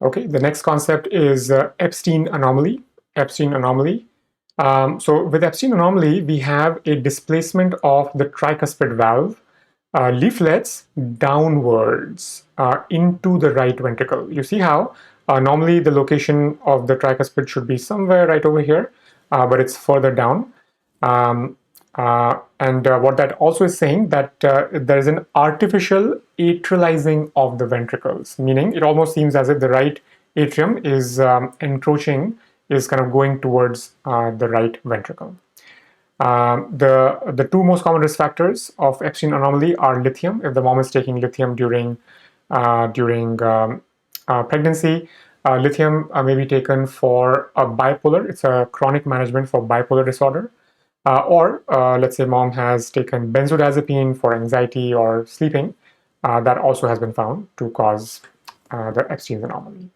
Okay, the next concept is Ebstein anomaly. Ebstein anomaly. So with Ebstein anomaly, we have a displacement of the tricuspid valve leaflets downwards into the right ventricle. You see how normally the location of the tricuspid should be somewhere right over here, but it's further down. And what that also is saying that there is an artificial atrializing of the ventricles, meaning it almost seems as if the right atrium is encroaching, is kind of going towards the right ventricle. The two most common risk factors of Ebstein anomaly are lithium. If the mom is taking lithium during pregnancy, lithium may be taken for a bipolar. It's a chronic management for bipolar disorder. Or let's say mom has taken benzodiazepine for anxiety or sleeping. That also has been found to cause the Ebstein's anomaly.